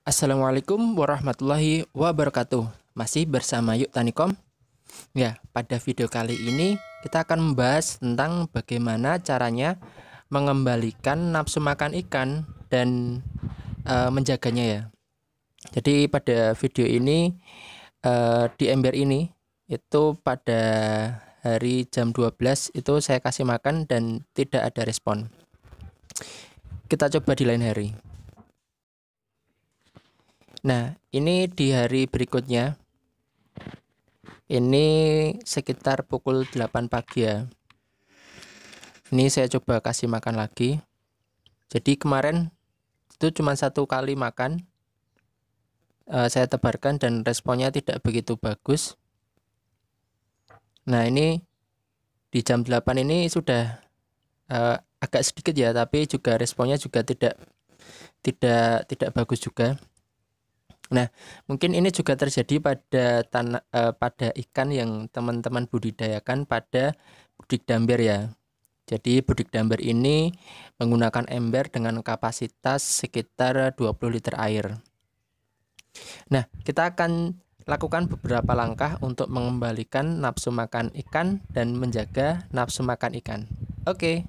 Assalamualaikum warahmatullahi wabarakatuh. Masih bersama Yuk Tanikom. Ya, pada video kali ini kita akan membahas tentang bagaimana caranya mengembalikan nafsu makan ikan dan menjaganya ya. Jadi pada video ini di ember ini itu pada hari jam 12 itu saya kasih makan dan tidak ada respon. Kita coba di lain hari. Nah, ini di hari berikutnya. Ini sekitar pukul 8 pagi ya. Ini saya coba kasih makan lagi. Jadi kemarin itu cuma satu kali makan. Saya tebarkan dan responnya tidak begitu bagus. Nah, ini di jam 8 ini sudah agak sedikit ya, tapi juga responnya juga tidak bagus juga. Nah, mungkin ini juga terjadi pada pada ikan yang teman-teman budidayakan pada budik damber ya. Jadi budik damber ini menggunakan ember dengan kapasitas sekitar 20 liter air. Nah, kita akan lakukan beberapa langkah untuk mengembalikan nafsu makan ikan dan menjaga nafsu makan ikan. Oke.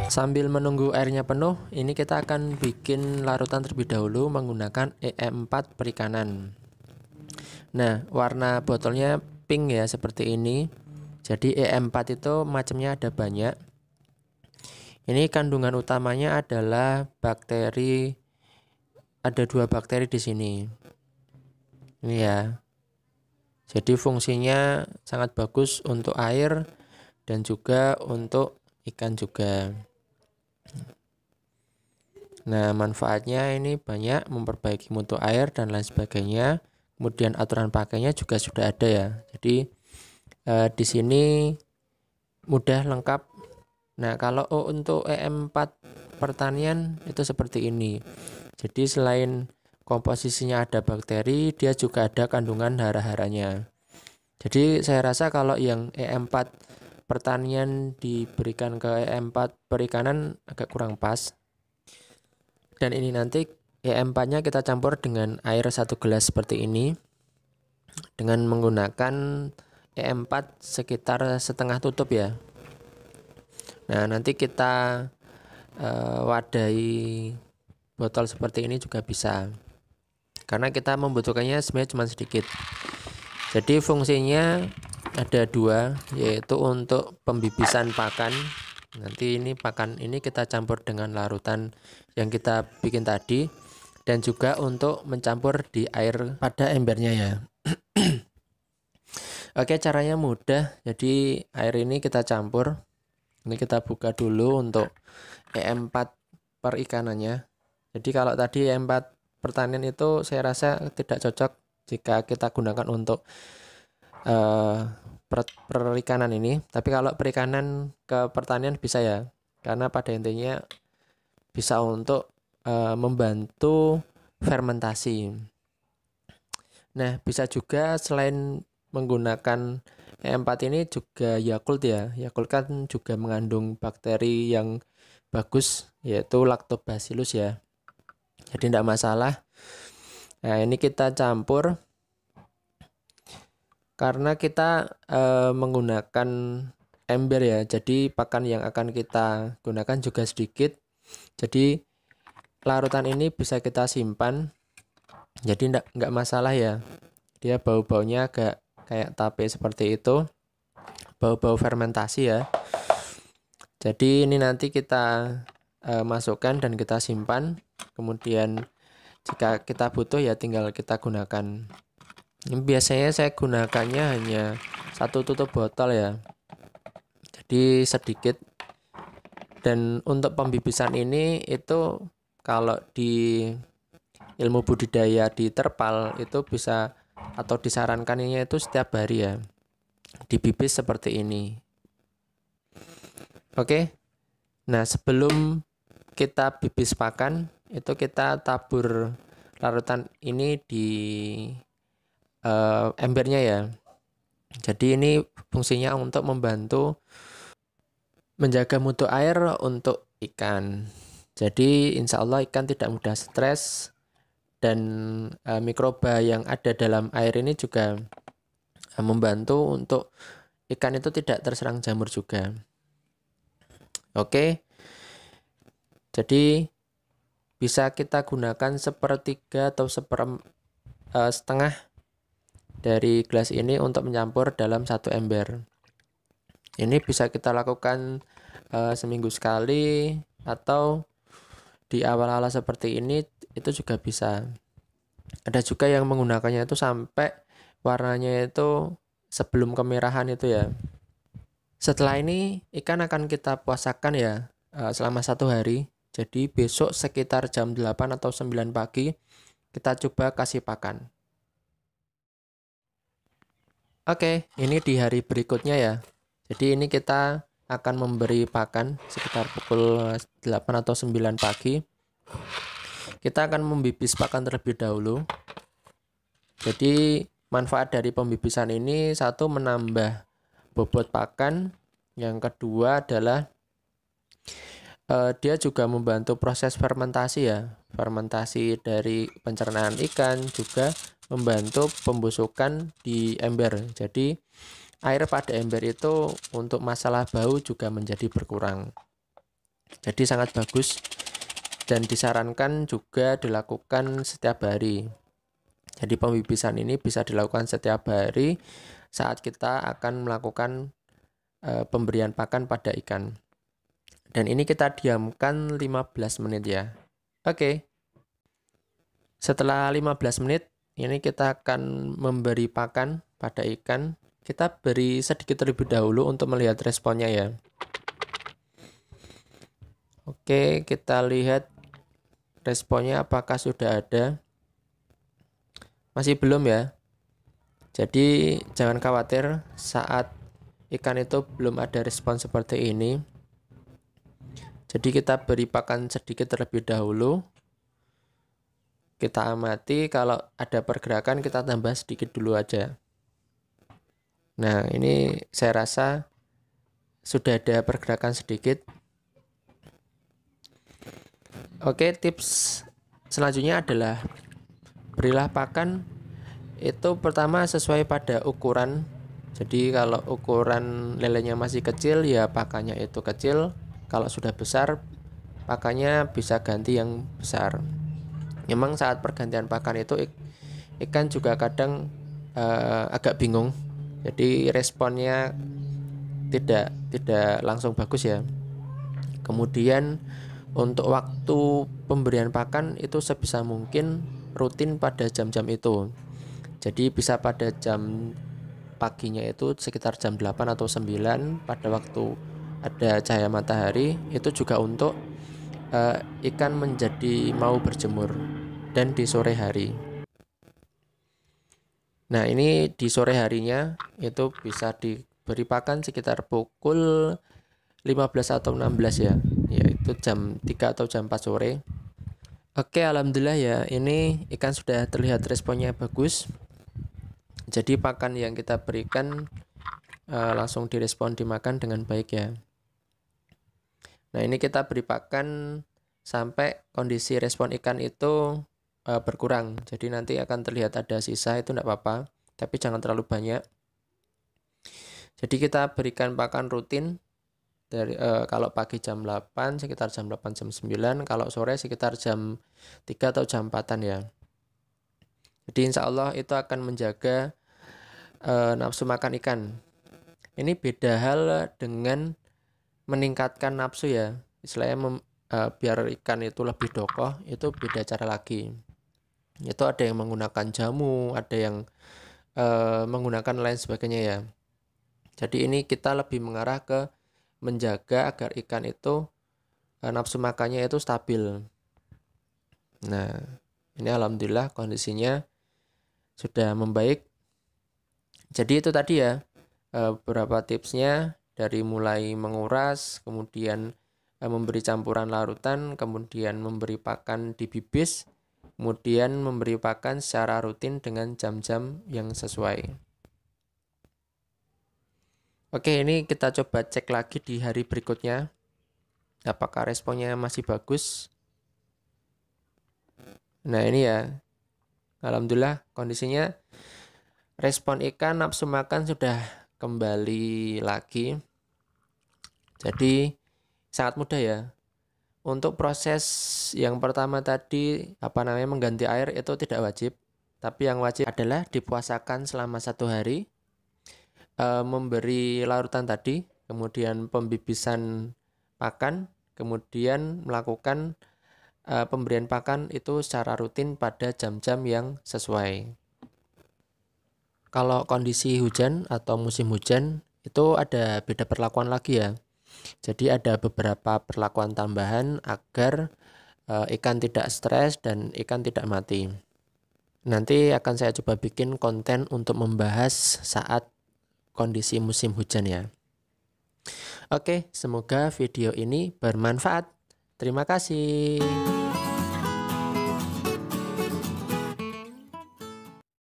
Sambil menunggu airnya penuh, ini kita akan bikin larutan terlebih dahulu menggunakan EM4 perikanan. Nah, warna botolnya pink ya, seperti ini. Jadi EM4 itu macamnya ada banyak. Ini kandungan utamanya adalah bakteri, ada 2 bakteri di sini. Ini ya. Jadi fungsinya sangat bagus untuk air dan juga untuk ikan juga. Nah, manfaatnya ini banyak, memperbaiki mutu air dan lain sebagainya. Kemudian aturan pakainya juga sudah ada ya. Jadi di sini mudah lengkap. Nah, kalau untuk EM4 pertanian itu seperti ini. Jadi selain komposisinya ada bakteri, dia juga ada kandungan hara-haranya. Jadi saya rasa kalau yang EM4 pertanian diberikan ke EM4 perikanan agak kurang pas. Dan ini nanti EM4-nya kita campur dengan air 1 gelas seperti ini dengan menggunakan EM4 sekitar setengah tutup ya. Nah, nanti kita wadahi botol seperti ini juga bisa, karena kita membutuhkannya sebenarnya cuma sedikit. Jadi fungsinya ada 2, yaitu untuk pembibisan pakan. Nanti ini pakan ini kita campur dengan larutan yang kita bikin tadi, dan juga untuk mencampur di air pada embernya ya. Oke, caranya mudah. Jadi air ini kita campur. Ini kita buka dulu untuk EM4 perikanannya. Jadi kalau tadi EM4 pertanian itu saya rasa tidak cocok jika kita gunakan untuk perikanan ini. Tapi kalau perikanan ke pertanian bisa ya, karena pada intinya bisa untuk membantu fermentasi. Nah, bisa juga selain menggunakan E4 ini juga Yakult ya. Yakult kan juga mengandung bakteri yang bagus, yaitu Lactobacillus ya. Jadi tidak masalah. Nah, ini kita campur karena kita menggunakan ember ya. Jadi pakan yang akan kita gunakan juga sedikit. Jadi larutan ini bisa kita simpan. Jadi nggak masalah ya. Dia bau-baunya agak kayak tape seperti itu. Bau-bau fermentasi ya. Jadi ini nanti kita masukkan dan kita simpan. Kemudian jika kita butuh ya tinggal kita gunakan. Ini biasanya saya gunakannya hanya 1 tutup botol ya. Jadi sedikit. Dan untuk pembibisan ini itu kalau di ilmu budidaya di terpal itu bisa atau disarankannya itu setiap hari ya. Dibibis seperti ini. Oke. Nah, sebelum kita bibis pakan itu kita tabur larutan ini di embernya ya. Jadi ini fungsinya untuk membantu menjaga mutu air untuk ikan. Jadi insya Allah ikan tidak mudah stres dan mikroba yang ada dalam air ini juga membantu untuk ikan itu tidak terserang jamur juga. Oke. Jadi bisa kita gunakan 1/3 atau setengah dari gelas ini untuk mencampur dalam 1 ember. Ini bisa kita lakukan seminggu sekali atau di awal-awal seperti ini itu juga bisa. Ada juga yang menggunakannya itu sampai warnanya itu sebelum kemerahan itu ya. Setelah ini ikan akan kita puasakan ya selama 1 hari. Jadi besok sekitar jam 8 atau 9 pagi kita coba kasih pakan. Oke, ini di hari berikutnya ya. Jadi ini kita akan memberi pakan sekitar pukul 8 atau 9 pagi. Kita akan membibis pakan terlebih dahulu. Jadi manfaat dari pembibisan ini satu menambah bobot pakan. Yang kedua adalah dia juga membantu proses fermentasi ya. Fermentasi dari pencernaan ikan juga membantu pembusukan di ember. Jadi air pada ember itu untuk masalah bau juga menjadi berkurang. Jadi sangat bagus dan disarankan juga dilakukan setiap hari. Jadi pembibisan ini bisa dilakukan setiap hari saat kita akan melakukan pemberian pakan pada ikan. Dan ini kita diamkan 15 menit ya. Oke. Setelah 15 menit ini kita akan memberi pakan pada ikan. Kita beri sedikit terlebih dahulu untuk melihat responnya ya. Oke, kita lihat responnya apakah sudah ada. Masih belum ya. Jadi jangan khawatir saat ikan itu belum ada respon seperti ini. Jadi kita beri pakan sedikit terlebih dahulu. Kita amati, kalau ada pergerakan kita tambah sedikit dulu aja. Nah, ini saya rasa sudah ada pergerakan sedikit. Oke, tips selanjutnya adalah berilah pakan itu pertama sesuai pada ukuran. Jadi kalau ukuran lelenya masih kecil ya pakannya itu kecil. Kalau sudah besar pakannya bisa ganti yang besar. Memang saat pergantian pakan itu ikan juga kadang agak bingung. Jadi responnya tidak langsung bagus ya. Kemudian untuk waktu pemberian pakan itu sebisa mungkin rutin pada jam-jam itu. Jadi bisa pada jam paginya itu sekitar jam 8 atau 9 pada waktu ada cahaya matahari. Itu juga untuk ikan menjadi mau berjemur. Dan di sore hari. Nah, ini di sore harinya itu bisa diberi pakan sekitar pukul 15 atau 16 ya. Yaitu jam 3 atau jam 4 sore. Oke, alhamdulillah ya. Ini ikan sudah terlihat responnya bagus. Jadi pakan yang kita berikan langsung direspon dimakan dengan baik ya. Nah, ini kita beri pakan sampai kondisi respon ikan itu berkurang. Jadi nanti akan terlihat ada sisa, itu tidak apa-apa, tapi jangan terlalu banyak. Jadi kita berikan pakan rutin dari kalau pagi jam 8, sekitar jam 8 jam 9, kalau sore sekitar jam 3 atau jam 4-an ya. Jadi insya Allah itu akan menjaga nafsu makan ikan. Ini beda hal dengan meningkatkan nafsu ya. Istilahnya biar ikan itu lebih dokoh, itu beda cara lagi. Itu ada yang menggunakan jamu, ada yang menggunakan lain sebagainya ya. Jadi ini kita lebih mengarah ke menjaga agar ikan itu nafsu makannya itu stabil. Nah, ini alhamdulillah kondisinya sudah membaik. Jadi itu tadi ya beberapa tipsnya, dari mulai menguras, kemudian memberi campuran larutan, kemudian memberi pakan di bibis, kemudian memberi pakan secara rutin dengan jam-jam yang sesuai. Oke, ini kita coba cek lagi di hari berikutnya. Apakah responnya masih bagus? Nah, ini ya. Alhamdulillah kondisinya respon ikan nafsu makan sudah kembali lagi. Jadi sangat mudah ya. Untuk proses yang pertama tadi mengganti air itu tidak wajib. Tapi yang wajib adalah dipuasakan selama 1 hari, memberi larutan tadi, kemudian pembibisan pakan, kemudian melakukan pemberian pakan itu secara rutin pada jam-jam yang sesuai. Kalau kondisi hujan atau musim hujan itu ada beda perlakuan lagi ya. Jadi ada beberapa perlakuan tambahan agar ikan tidak stres dan ikan tidak mati. Nanti akan saya coba bikin konten untuk membahas saat kondisi musim hujan ya. Oke, semoga video ini bermanfaat. Terima kasih.